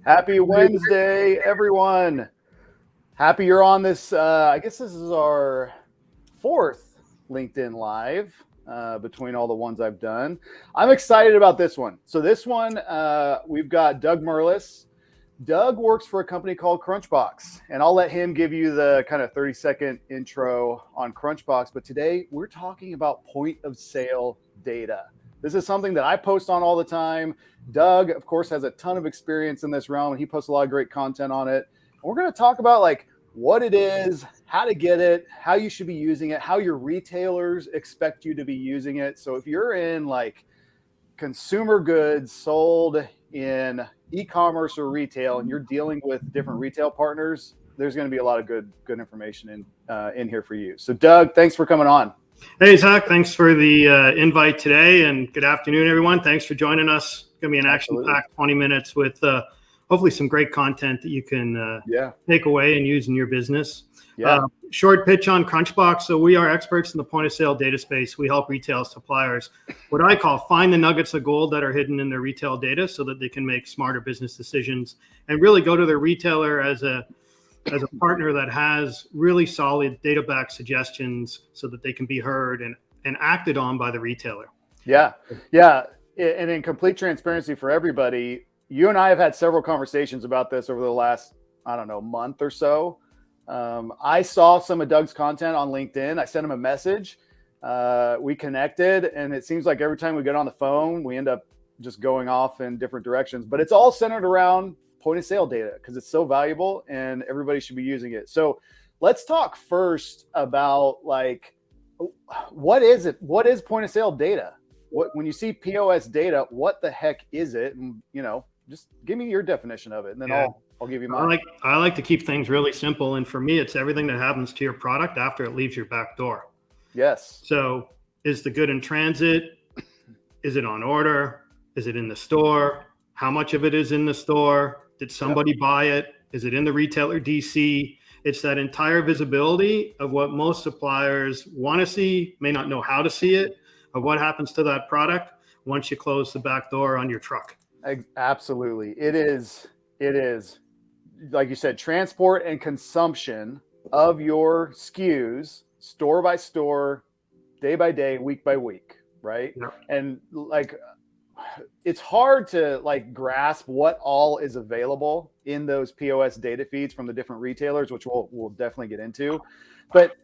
Happy Wednesday, everyone. Happy you're on this. I guess this is our fourth LinkedIn Live between all the ones I've done. I'm excited about this one. So this one, we've got Doug Murless. Doug works for a company called Crunchbox, and I'll let him give you the kind of 30-second intro on Crunchbox. But today we're talking about point of sale data. This is something that I post on all the time. Doug, of course, has a ton of experience in this realm, and he posts a lot of great content on it. And we're going to talk about like what it is, how to get it, how you should be using it, how your retailers expect you to be using it. So if you're in like consumer goods sold in e-commerce or retail, and you're dealing with different retail partners, there's going to be a lot of good information in here for you. So Doug, thanks for coming on. Hey, Zack, thanks for the invite today, and good afternoon, everyone. Thanks for joining us. It's going to be an action-packed 20 minutes with hopefully some great content that you can take away and use in your business. Short pitch on Crunchbox. So we are experts in the point-of-sale data space. We help retail suppliers, what I call find the nuggets of gold that are hidden in their retail data so that they can make smarter business decisions and really go to their retailer as a partner that has really solid data-backed suggestions so that they can be heard and acted on by the retailer. Yeah. And in complete transparency for everybody, you and I have had several conversations about this over the last, month or so. I saw some of Doug's content on LinkedIn. I sent him a message. We connected, and it seems like every time we get on the phone, we end up just going off in different directions. But it's all centered around point of sale data because it's so valuable and everybody should be using it. So let's talk first about like, what is it? What is point of sale data? When you see POS data, what the heck is it? And, just give me your definition of it, and then I'll give you mine. I like to keep things really simple. And for me, it's everything that happens to your product after it leaves your back door. Yes. So is the good in transit? Is it on order? Is it in the store? How much of it is in the store? Did somebody buy it? Is it in the retailer DC? It's that entire visibility of what most suppliers want to see, may not know how to see it, of what happens to that product once you close the back door on your truck. Absolutely. It is, like you said, transport and consumption of your SKUs, store by store, day by day, week by week, right? Yeah. And like, it's hard to like grasp what all is available in those POS data feeds from the different retailers, which we'll definitely get into. But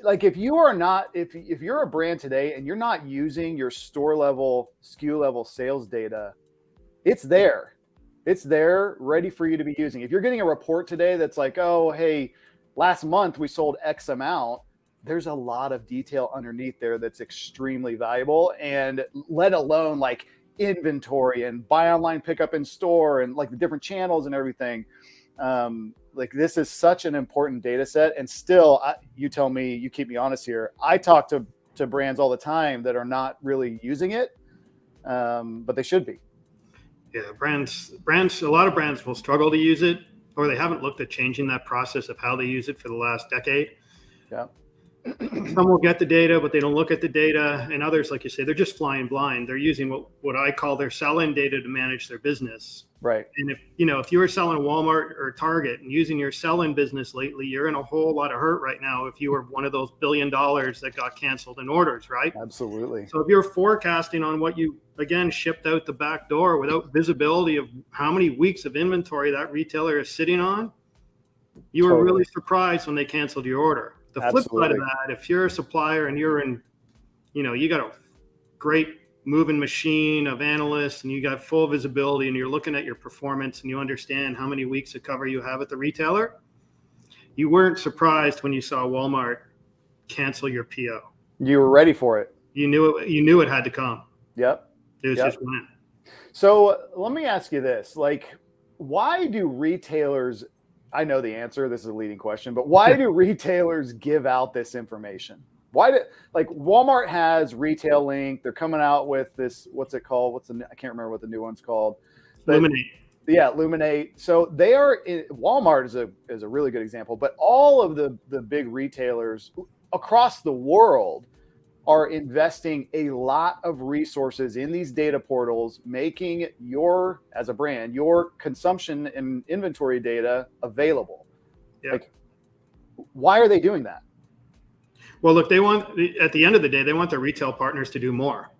like, if you're a brand today and you're not using your store level, SKU level sales data, it's there ready for you to be using. If you're getting a report today that's like, oh, hey, last month we sold X amount, there's a lot of detail underneath there that's extremely valuable, and let alone like inventory and buy online, pick up in store, and like the different channels and everything. Like, this is such an important data set. And still, you tell me, you keep me honest here, I talk to brands all the time that are not really using it, but they should be. Yeah, brands, a lot of brands will struggle to use it, or they haven't looked at changing that process of how they use it for the last decade. Yeah. Some will get the data, but they don't look at the data. And others, like you say, they're just flying blind. They're using what I call their sell-in data to manage their business. Right. And if you were selling Walmart or Target and using your sell-in business lately, you're in a whole lot of hurt right now if you were one of those $1 billion that got canceled in orders, right? Absolutely. So if you're forecasting on what you, again, shipped out the back door without visibility of how many weeks of inventory that retailer is sitting on, you were really surprised when they canceled your order. The flip side of that, if you're a supplier and you're in, you got a great moving machine of analysts and you got full visibility and you're looking at your performance and you understand how many weeks of cover you have at the retailer, you weren't surprised when you saw Walmart cancel your PO. You were ready for it. You knew it had to come. Yep. It was just when. So let me ask you this, like, why do retailers, I know the answer, this is a leading question, but why do retailers give out this information? Like Walmart has Retail Link. They're coming out with this, what's it called? I can't remember what the new one's called. Illuminate. Yeah, Illuminate. So Walmart is a really good example, but all of the big retailers across the world are investing a lot of resources in these data portals, making your, as a brand, your consumption and inventory data available. Yeah. Like, why are they doing that? Well, look, at the end of the day, they want their retail partners to do more.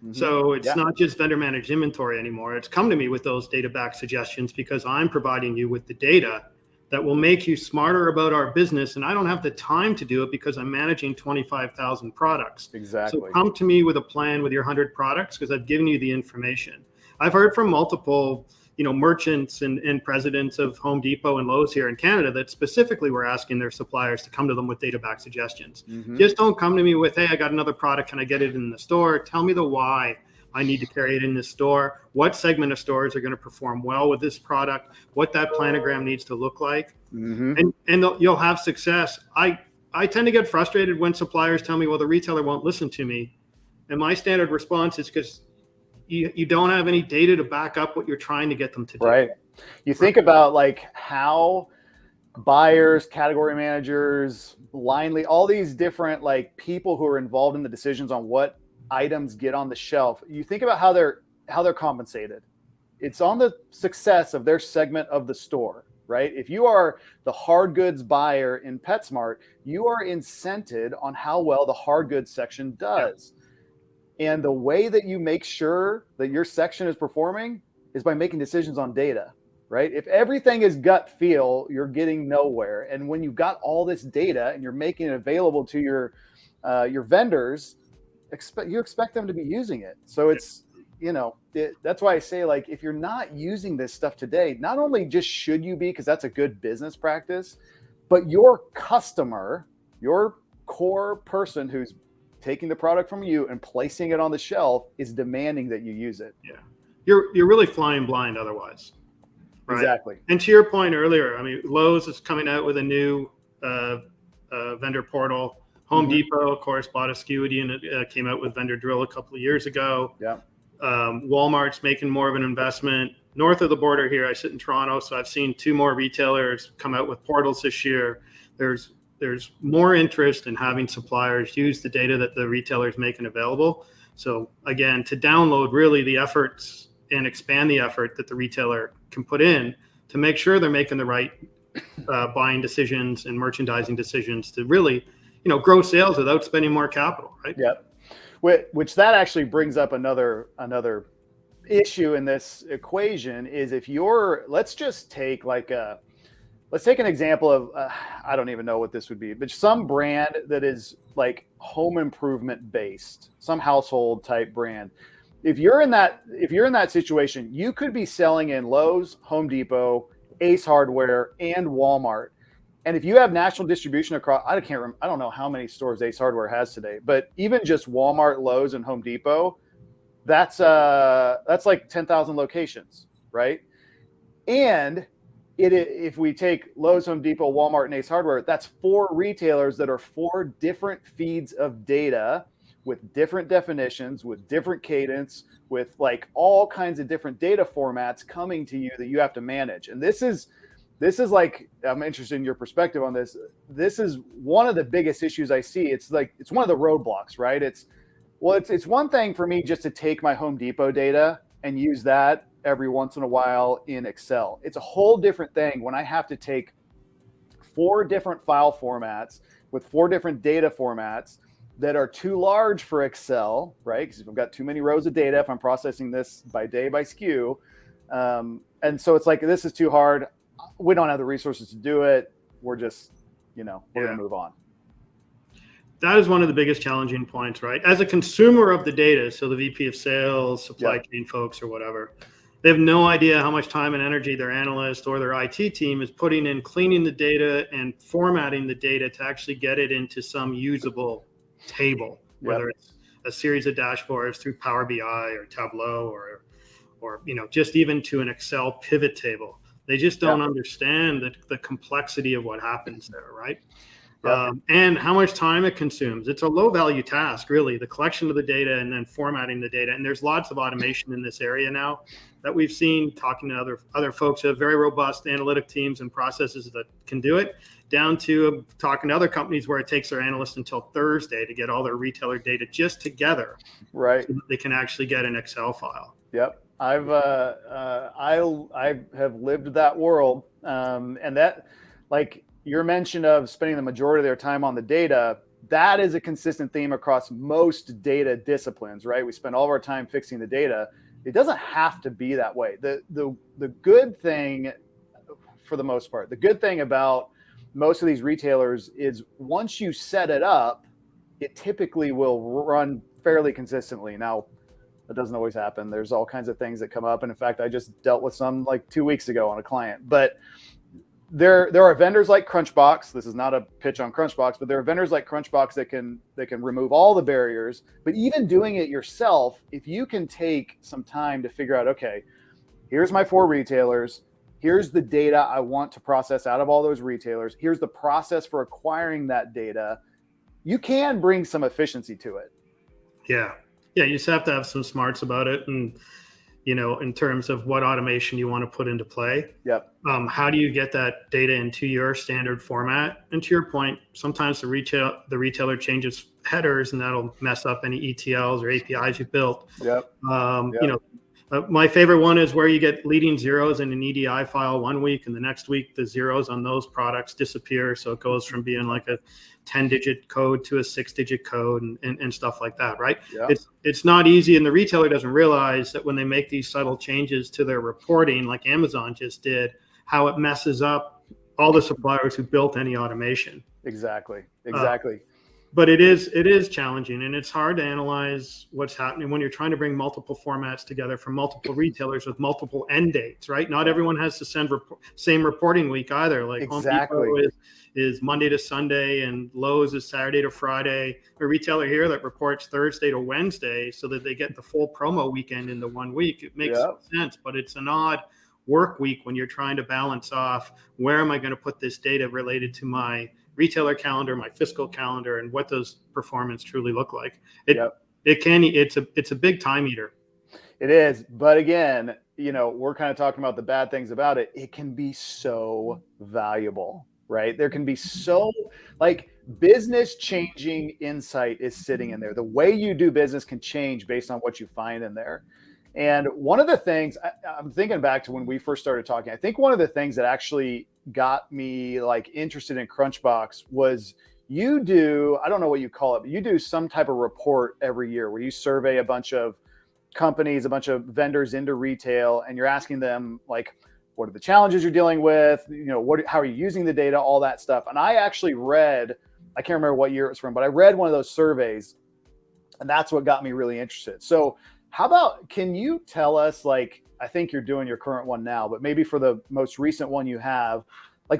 Mm-hmm. So it's not just vendor managed inventory anymore. It's come to me with those data back suggestions because I'm providing you with the data that will make you smarter about our business. And I don't have the time to do it because I'm managing 25,000 products. Exactly. So come to me with a plan with your 100 products because I've given you the information. I've heard from multiple merchants and presidents of Home Depot and Lowe's here in Canada that specifically were asking their suppliers to come to them with data back suggestions. Mm-hmm. Just don't come to me with, hey, I got another product. Can I get it in the store? Tell me the why I need to carry it in the store. What segment of stores are going to perform well with this product? What that planogram needs to look like. Mm-hmm. And you'll have success. I tend to get frustrated when suppliers tell me, well, the retailer won't listen to me. And my standard response is because you don't have any data to back up what you're trying to get them to do. Right. You think about like how buyers, category managers, line lead, all these different like people who are involved in the decisions on what items get on the shelf. You think about how they're compensated. It's on the success of their segment of the store, right? If you are the hard goods buyer in PetSmart, you are incented on how well the hard goods section does. Yeah. And the way that you make sure that your section is performing is by making decisions on data, right? If everything is gut feel, you're getting nowhere. And when you've got all this data and you're making it available to your vendors, you expect them to be using it. So it's, that's why I say, like, if you're not using this stuff today, not only just should you be, because that's a good business practice, but your customer, your core person who's taking the product from you and placing it on the shelf is demanding that you use it. Yeah. You're really flying blind otherwise. Right? Exactly. And to your point earlier, I mean, Lowe's is coming out with a new vendor portal. Home Depot, of course, bought Acuity and it came out with Vendor Drill a couple of years ago. Yeah. Walmart's making more of an investment. North of the border here, I sit in Toronto, so I've seen 2 more retailers come out with portals this year. There's more interest in having suppliers use the data that the retailer's making available. So again, to download really the efforts and expand the effort that the retailer can put in to make sure they're making the right buying decisions and merchandising decisions to really, grow sales without spending more capital, right? Yep. Which that actually brings up another issue in this equation is if let's take an example of, I don't even know what this would be, but some brand that is like home improvement based, some household type brand. If you're in that situation, you could be selling in Lowe's, Home Depot, Ace Hardware, and Walmart. And if you have national distribution across, I don't know how many stores Ace Hardware has today, but even just Walmart, Lowe's, and Home Depot, that's like 10,000 locations, right? And if we take Lowe's, Home Depot, Walmart, and Ace Hardware, that's 4 retailers that are 4 different feeds of data with different definitions, with different cadence, with like all kinds of different data formats coming to you that you have to manage. And this is like, I'm interested in your perspective on this. This is one of the biggest issues I see. It's one of the roadblocks, right? It's one thing for me just to take my Home Depot data and use that every once in a while in Excel. It's a whole different thing when I have to take 4 different file formats with 4 different data formats that are too large for Excel, right? Because if I've got too many rows of data, if I'm processing this by day by SKU. And so it's like, this is too hard. We don't have the resources to do it. We're just, we're going to move on. That is one of the biggest challenging points, right? As a consumer of the data, so the VP of sales, supply chain folks or whatever, they have no idea how much time and energy their analyst or their IT team is putting in cleaning the data and formatting the data to actually get it into some usable table, whether it's a series of dashboards through Power BI or Tableau or just even to an Excel pivot table. They just don't understand the complexity of what happens there, right? And how much time it consumes. It's a low value task, really, the collection of the data and then formatting the data. And there's lots of automation in this area now that we've seen, talking to other folks who have very robust analytic teams and processes that can do it. down to talking to other companies where it takes their analysts until Thursday to get all their retailer data just together, right? So that they can actually get an Excel file. Yep, I have lived that world, and that, like your mention of spending the majority of their time on the data, that is a consistent theme across most data disciplines, right? We spend all of our time fixing the data. It doesn't have to be that way. The good thing, for the most part, the good thing about most of these retailers is once you set it up, it typically will run fairly consistently. Now, that doesn't always happen. There's all kinds of things that come up. And in fact, I just dealt with some like 2 weeks ago on a client. But there are vendors like Crunchbox. This is not a pitch on Crunchbox, but there are vendors like Crunchbox that can remove all the barriers. But even doing it yourself, if you can take some time to figure out, okay, here's my 4 retailers, here's the data I want to process out of all those retailers, here's the process for acquiring that data, you can bring some efficiency to it. Yeah, you just have to have some smarts about it, and in terms of what automation you want to put into play. Yep. How do you get that data into your standard format? And to your point, sometimes the retailer changes headers, and that'll mess up any ETLs or APIs you built. Yep. My favorite one is where you get leading zeros in an EDI file one week, and the next week the zeros on those products disappear. So it goes from being like a 10-digit code to a 6-digit code and stuff like that, right? Yeah. It's not easy, and the retailer doesn't realize that when they make these subtle changes to their reporting, like Amazon just did, how it messes up all the suppliers who built any automation. Exactly. But it is challenging, and it's hard to analyze what's happening when you're trying to bring multiple formats together from multiple retailers with multiple end dates, right? Not everyone has to same reporting week either. Like exactly. Home Depot is Monday to Sunday, and Lowe's is Saturday to Friday. A retailer here that reports Thursday to Wednesday so that they get the full promo weekend in the 1 week. It makes sense, but it's an odd work week when you're trying to balance off where am I going to put this data related to my retailer calendar, my fiscal calendar, and what does performance truly look like. It's a big time eater. It is, but again, we're kind of talking about the bad things about it. It can be so valuable, right? There can be so business changing insight is sitting in there. The way you do business can change based on what you find in there. And one of the things I'm thinking back to when we first started talking, I think one of the things that actually got me interested in Crunchbox was I don't know what you call it, but you do some type of report every year where you survey a bunch of companies, a bunch of vendors into retail, and you're asking them what are the challenges you're dealing with? How are you using the data, all that stuff. And I actually read, I can't remember what year it was from, but I read one of those surveys, and that's what got me really interested. So how about, can you tell us, I think you're doing your current one now, but maybe for the most recent one you have,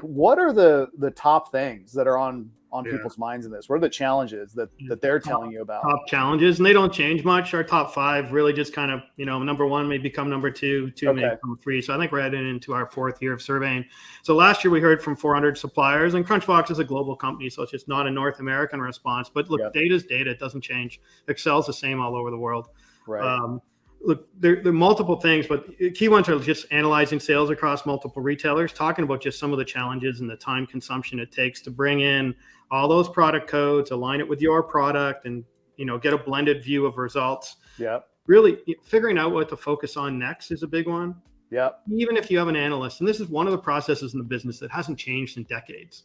what are the top things that are on people's minds in this? What are the challenges that they're telling you about? Top challenges, and they don't change much. Our top 5 really just kind of, number 1 may become number 2, 2 may become 3. So I think we're heading into our 4th year of surveying. So last year we heard from 400 suppliers, and Crunchbox is a global company, so it's just not a North American response. But look, data's data, it doesn't change. Excel's the same all over the world. Right. Look, there are multiple things, but key ones are just analyzing sales across multiple retailers, talking about just some of the challenges and the time consumption it takes to bring in all those product codes, align it with your product, and get a blended view of results. Yeah. Really figuring out what to focus on next is a big one. Yeah. Even if you have an analyst, and this is one of the processes in the business that hasn't changed in decades,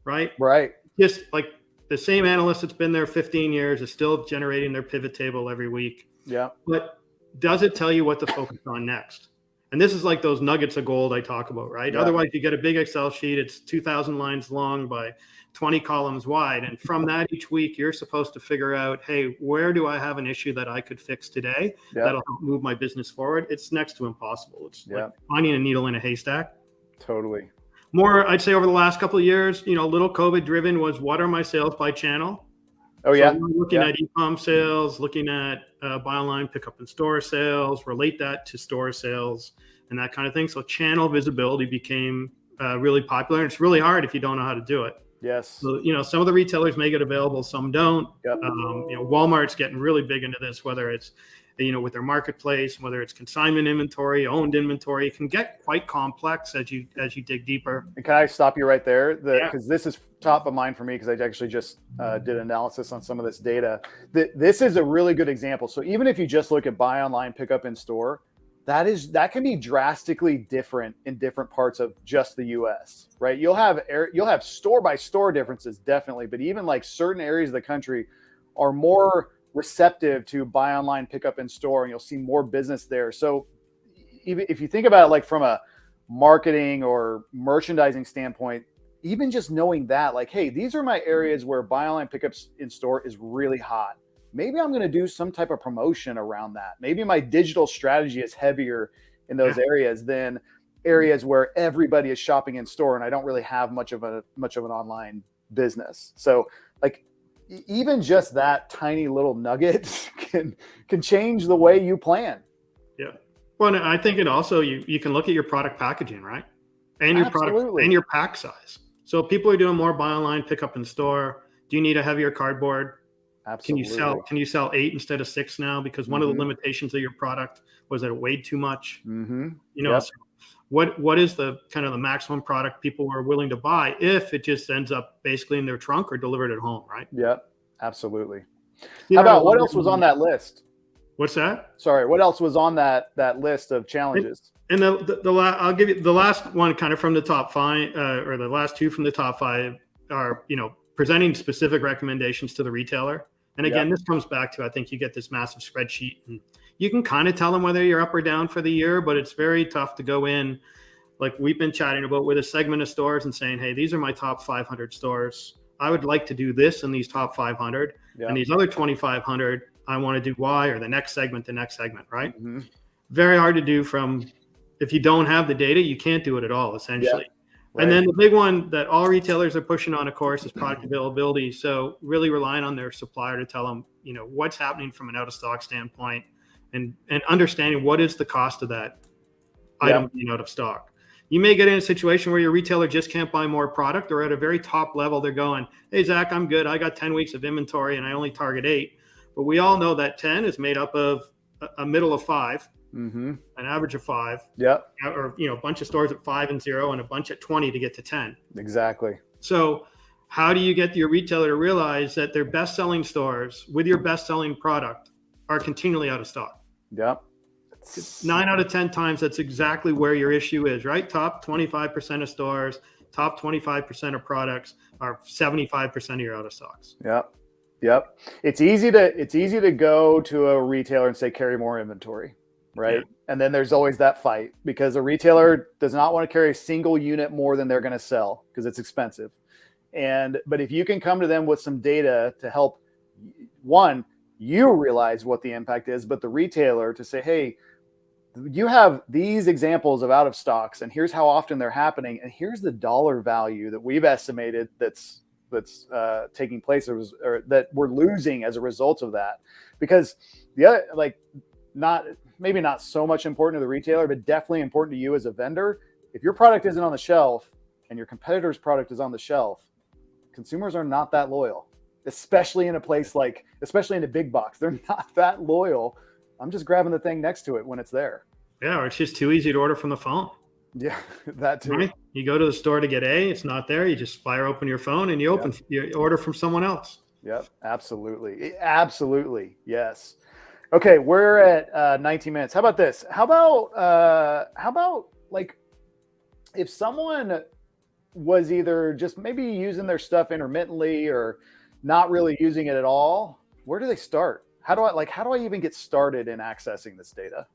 right? Right. Just like the same analyst that's been there 15 years is still generating their pivot table every week. Yeah. But does it tell you what to focus on next? And this is like those nuggets of gold I talk about, right? Yeah. Otherwise, you get a big Excel sheet. It's 2,000 lines long by 20 columns wide. And from that, each week, you're supposed to figure out, hey, where do I have an issue that I could fix today that'll help move my business forward? It's next to impossible. It's like finding a needle in a haystack. Totally. More, I'd say over the last couple of years, a little COVID driven was what are my sales by channel? Oh, yeah. So looking at e-com sales, looking at buy online, pick up in store sales, relate that to store sales and that kind of thing. So channel visibility became really popular. And it's really hard if you don't know how to do it. Yes. So, some of the retailers make it available, some don't. Yep. Walmart's getting really big into this, whether it's, with their marketplace, whether it's consignment inventory, owned inventory. It can get quite complex as you dig deeper. And can I stop you right there? Because this is top of mind for me, because I actually just did analysis on some of this data. This is a really good example. So even if you just look at buy online, pick up in store, that can be drastically different in different parts of just the US, right? You'll have store by store differences, definitely, but even like certain areas of the country are more receptive to buy online, pick up in store, and you'll see more business there. So even if you think about it like from a marketing or merchandising standpoint, even just knowing that, like, hey, these are my areas where buy online, pick up in store is really hot. Maybe I'm going to do some type of promotion around that. Maybe my digital strategy is heavier in those areas than areas where everybody is shopping in store and I don't really have much of an online business. So like even just that tiny little nugget can change the way you plan. Yeah. Well, and I think it also, you can look at your product packaging, right? And your product and your pack size. So people are doing more buy online, pick up in store. Do you need a heavier cardboard? Absolutely. Can you sell 8 instead of 6 now? Because one of the limitations of your product was that it weighed too much. So what is the kind of the maximum product people are willing to buy if it just ends up basically in their trunk or delivered at home, right? Yep, absolutely. How about what else was on that list? What's that? Sorry, what else was on that list of challenges? And I'll give you the last one kind of from the top 5, or the last 2 from the top 5 are, presenting specific recommendations to the retailer. And again, this comes back to, I think you get this massive spreadsheet and you can kind of tell them whether you're up or down for the year, but it's very tough to go in like we've been chatting about with a segment of stores and saying, hey, these are my top 500 stores. I would like to do this in these top 500 and these other 2,500, I want to do Y, or the next segment, right? Very hard to do if you don't have the data, you can't do it at all, essentially. Right. And then the big one that all retailers are pushing on, of course, is product availability. So really relying on their supplier to tell them, what's happening from an out of stock standpoint, and understanding what is the cost of that item being out of stock. You may get in a situation where your retailer just can't buy more product, or at a very top level, they're going, hey, Zack, I'm good. I got 10 weeks of inventory and I only target 8. But we all know that 10 is made up of a middle of 5. An average of 5, or a bunch of stores at 5 and 0, and a bunch at 20 to get to 10. Exactly. So how do you get your retailer to realize that their best-selling stores with your best-selling product are continually out of stock? 9 out of 10 times, that's exactly where your issue is, right? Top 25% of stores, top 25% of products are 75% of your out of stocks. Yep. It's easy to go to a retailer and say, carry more inventory. Right. And then there's always that fight, because a retailer does not want to carry a single unit more than they're going to sell because it's expensive. But if you can come to them with some data to help, one, you realize what the impact is, but the retailer to say, hey, you have these examples of out of stocks and here's how often they're happening. And here's the dollar value that we've estimated that's taking place, or that we're losing as a result of that. Because the other, maybe not so much important to the retailer, but definitely important to you as a vendor. If your product isn't on the shelf and your competitor's product is on the shelf, consumers are not that loyal, especially in a place especially in a big box. They're not that loyal. I'm just grabbing the thing next to it when it's there. Yeah, or it's just too easy to order from the phone. Yeah, that too. Right? You go to the store to get it's not there. You just fire open your phone and you order from someone else. Yep, absolutely. Yes. Okay, we're at 19 minutes. How about this? How about like if someone was either just maybe using their stuff intermittently or not really using it at all, where do they start? How do I even get started in accessing this data?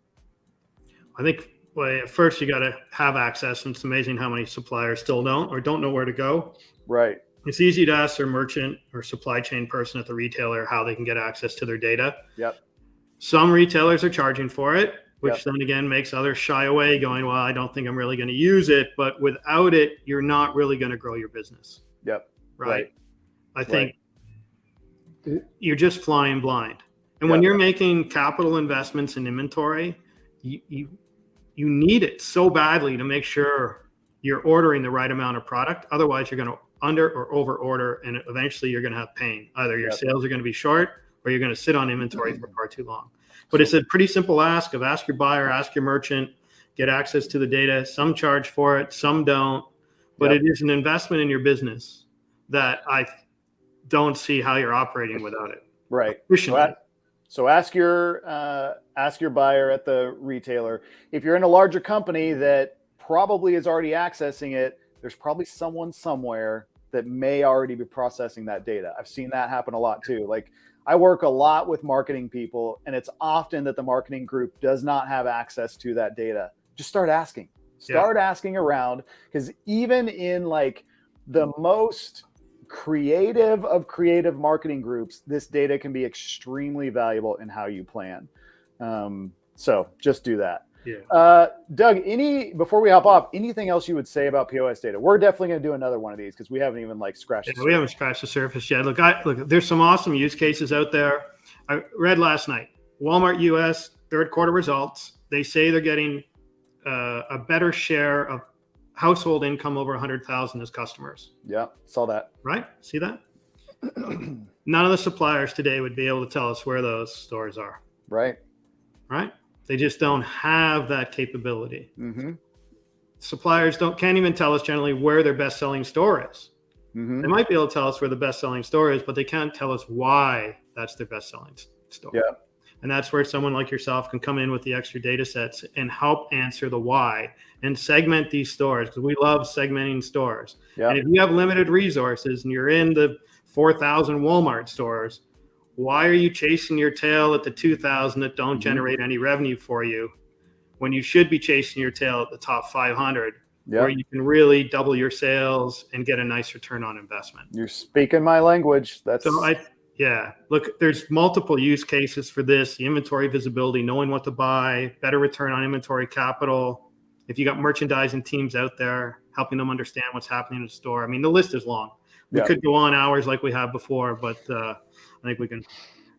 I think at first you got to have access, and it's amazing how many suppliers still don't know where to go. Right. It's easy to ask their merchant or supply chain person at the retailer how they can get access to their data. Yep. Some retailers are charging for it, which then again makes others shy away, going, well, I don't think I'm really going to use it. But without it, you're not really going to grow your business. Yep. Right. I think you're just flying blind. And when you're making capital investments in inventory, you need it so badly to make sure you're ordering the right amount of product. Otherwise, you're going to under or over order, and eventually you're going to have pain. Either your sales are going to be short or you're going to sit on inventory for far too long. But it's a pretty simple ask your buyer, ask your merchant, get access to the data. Some charge for it, some don't, but it is an investment in your business that I don't see how you're operating without it. Right. So ask your buyer at the retailer. If you're in a larger company that probably is already accessing it, there's probably someone somewhere that may already be processing that data. I've seen that happen a lot too. Like, I work a lot with marketing people, and it's often that the marketing group does not have access to that data. Just start asking. Start asking around, because even in like the most creative of creative marketing groups, this data can be extremely valuable in how you plan. So just do that. Doug, before we hop off, anything else you would say about POS data? We're definitely going to do another one of these because we haven't even like scratched the surface. We haven't scratched the surface yet. Look, there's some awesome use cases out there. I read last night, Walmart US third quarter results. They say they're getting a better share of household income over 100,000 as customers. Yeah, saw that. Right? See that? None of the suppliers today would be able to tell us where those stores are. Right. They just don't have that capability. Suppliers can't even tell us generally where their best-selling store is. They might be able to tell us where the best-selling store is, but they can't tell us why that's their best-selling store. Yeah. And that's where someone like yourself can come in with the extra data sets and help answer the why and segment these stores, because we love segmenting stores. And if you have limited resources and you're in the 4,000 Walmart stores, why are you chasing your tail at the 2,000 that don't generate any revenue for you, when you should be chasing your tail at the top 500, where you can really double your sales and get a nice return on investment? You're speaking my language. Look, there's multiple use cases for this: the inventory visibility, knowing what to buy, better return on inventory capital. If you got merchandising teams out there, helping them understand what's happening in the store. I mean, the list is long. We could go on hours like we have before, but I think we can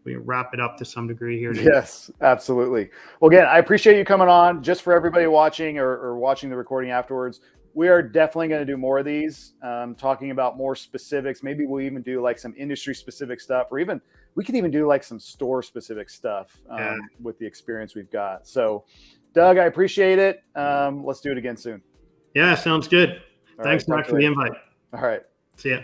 wrap it up to some degree here today. Yes, absolutely. Well, again, I appreciate you coming on. Just for everybody watching or watching the recording afterwards, we are definitely going to do more of these, talking about more specifics. Maybe we'll even do like some industry specific stuff, or even we could even do like some store specific stuff with the experience we've got. So, Doug, I appreciate it. Let's do it again soon. Yeah, sounds good. Thanks, Mark, for the invite. All right. See ya.